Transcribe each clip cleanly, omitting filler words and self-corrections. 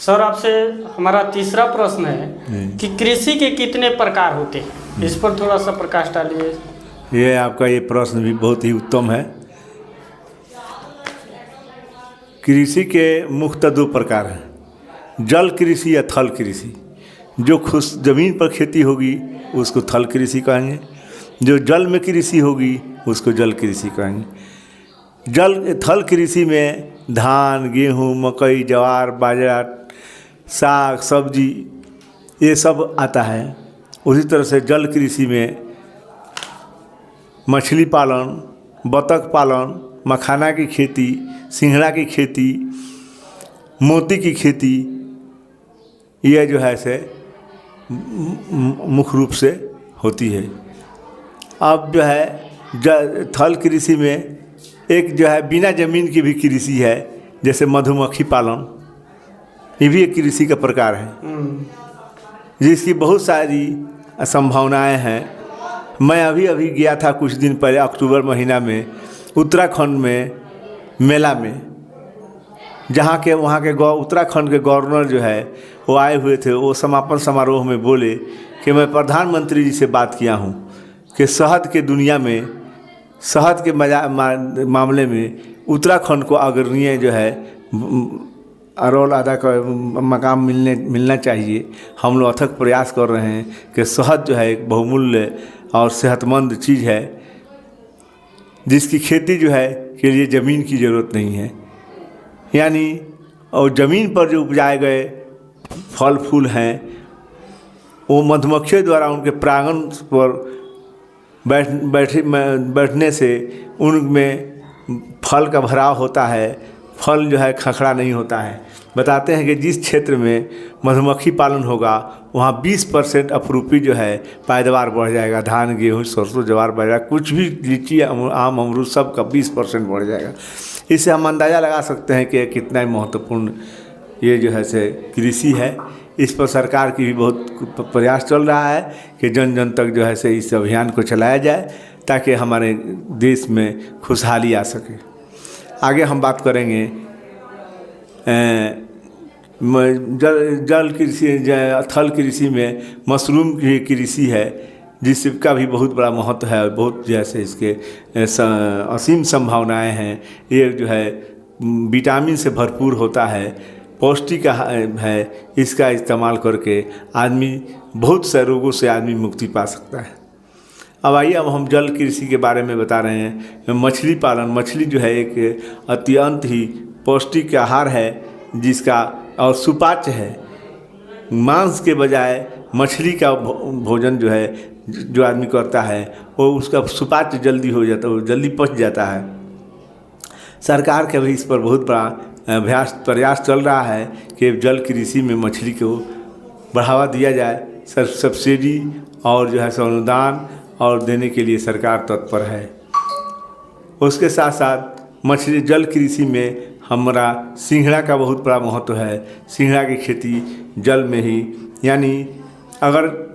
Sir आपसे हमारा तीसरा प्रश्न है कि कृषि के कितने प्रकार होते हैं, इस पर थोड़ा सा प्रकाश डालिए। ये आपका ये प्रश्न भी बहुत ही उत्तम है। कृषि के मुख्यतः दो प्रकार हैं, जल कृषि या थल कृषि। जो खुश ज़मीन पर खेती होगी उसको थल कृषि कहेंगे, जो जल में कृषि होगी उसको जल कृषि कहेंगे। थल कृषि में धान, गेहूँ, मकई, ज्वार, बाजरा, साग सब्जी ये सब आता है। उसी तरह से जल कृषि में मछली पालन, बतख पालन, मखाना की खेती, सिंघड़ा की खेती, मोती की खेती, यह जो है से मुख्य रूप से होती है। अब जो है थल कृषि में एक जो है बिना ज़मीन की भी कृषि है, जैसे मधुमक्खी पालन, ये भी एक कृषि का प्रकार है जिसकी बहुत सारी संभावनाएं हैं। मैं अभी गया था कुछ दिन पहले अक्टूबर महीना में उत्तराखंड में मेला में, जहाँ के वहाँ के उत्तराखंड के गवर्नर जो है वो आए हुए थे। वो समापन समारोह में बोले कि मैं प्रधानमंत्री जी से बात किया हूँ कि शहद के दुनिया में, शहद के मामले में उत्तराखंड को अग्रणीय जो है रोल अदा का मकाम मिलना चाहिए। हम लोग अथक प्रयास कर रहे हैं कि शहद जो है एक बहुमूल्य और सेहतमंद चीज़ है जिसकी खेती जो है के लिए ज़मीन की ज़रूरत नहीं है। यानी और ज़मीन पर जो उपजाए गए फल फूल हैं वो मधुमक्खियों द्वारा उनके प्रांगण पर बैठने से उनमें फल का भराव होता है, फल जो है खखड़ा नहीं होता है। बताते हैं कि जिस क्षेत्र में मधुमक्खी पालन होगा वहाँ 20% अपरूपी जो है पैदावार बढ़ जाएगा। धान, गेहूँ, सरसों, ज्वार, बाजरा, कुछ भी लीची, आम, अमरूद सब का 20% बढ़ जाएगा। इससे हम अंदाज़ा लगा सकते हैं कि कितना महत्वपूर्ण ये जो है से कृषि है। इस पर सरकार की भी बहुत प्रयास चल रहा है कि जन जन तक जो है से इस अभियान को चलाया जाए ताकि हमारे देश में खुशहाली आ सके। आगे हम बात करेंगे जल कृषि, थल कृषि में मशरूम की कृषि है जिसका भी बहुत बड़ा महत्व है और बहुत जैसे इसके असीम संभावनाएं हैं। ये जो है विटामिन से भरपूर होता है, पौष्टिक है। इसका इस्तेमाल करके आदमी बहुत से रोगों से आदमी मुक्ति पा सकता है। अब आइए, अब हम जल कृषि के बारे में बता रहे हैं। मछली पालन, मछली जो है एक अत्यंत ही पौष्टिक आहार है जिसका और सुपाच्य है। मांस के बजाय मछली का भोजन जो है जो आदमी करता है वो उसका सुपाच्य जल्दी हो जाता है, वो जल्दी पच जाता है। सरकार का भी इस पर बहुत बड़ा प्रयास चल रहा है कि जल कृषि में मछली को बढ़ावा दिया जाए। सब्सिडी और जो है अनुदान और देने के लिए सरकार तत्पर है। उसके साथ साथ मछली जल कृषि में हमारा सिंघड़ा का बहुत बड़ा महत्व है। सिंघड़ा की खेती जल में ही, यानी अगर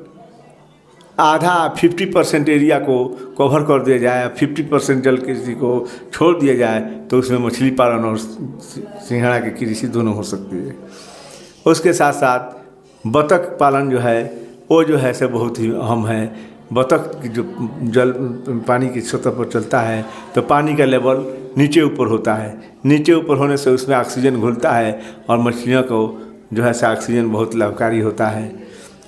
आधा 50% एरिया को कवर कर दिया जाए, 50% जल कृषि को छोड़ दिया जाए तो उसमें मछली पालन और सिंघड़ा की कृषि दोनों हो सकती है। उसके साथ साथ बतख पालन जो है वो जो है से बहुत ही अहम है। बतख की जो जल पानी की सतह पर चलता है तो पानी का लेवल नीचे ऊपर होता है। नीचे ऊपर होने से उसमें ऑक्सीजन घुलता है और मछलियों को जो है से ऑक्सीजन बहुत लाभकारी होता है,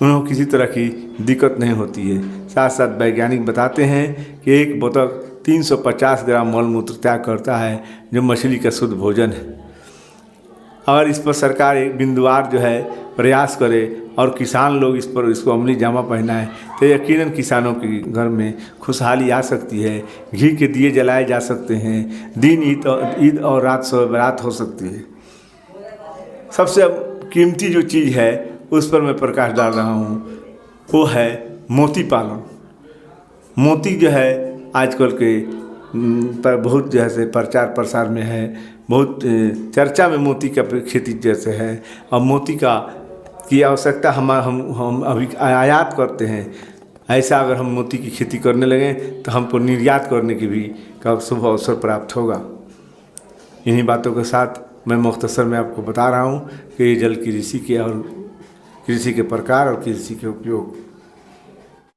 उन्हें किसी तरह की दिक्कत नहीं होती है। साथ साथ वैज्ञानिक बताते हैं कि एक बतख 350 ग्राम मल मूत्र त्याग करता है जो मछली का शुद्ध भोजन है। अगर इस पर सरकार एक बिंदुवार जो है प्रयास करे और किसान लोग इसको अमली जामा पहनाएं तो यकीनन किसानों के घर में खुशहाली आ सकती है। घी के दिए जलाए जा सकते हैं, दिन ईद और रात शब बारात हो सकती है। सबसे कीमती जो चीज़ है उस पर मैं प्रकाश डाल रहा हूँ, वो है मोती पालन। मोती जो है आजकल के पर बहुत जैसे प्रचार प्रसार में है, बहुत चर्चा में मोती का खेती जैसे है। अब मोती की आवश्यकता हम अभी आयात करते हैं। ऐसा अगर हम मोती की खेती करने लगें तो हमको निर्यात करने की भी का शुभ अवसर प्राप्त होगा। इन्हीं बातों के साथ मैं मुख्तसर में आपको बता रहा हूँ कि जल कृषि के और कृषि के प्रकार और कृषि के उपयोग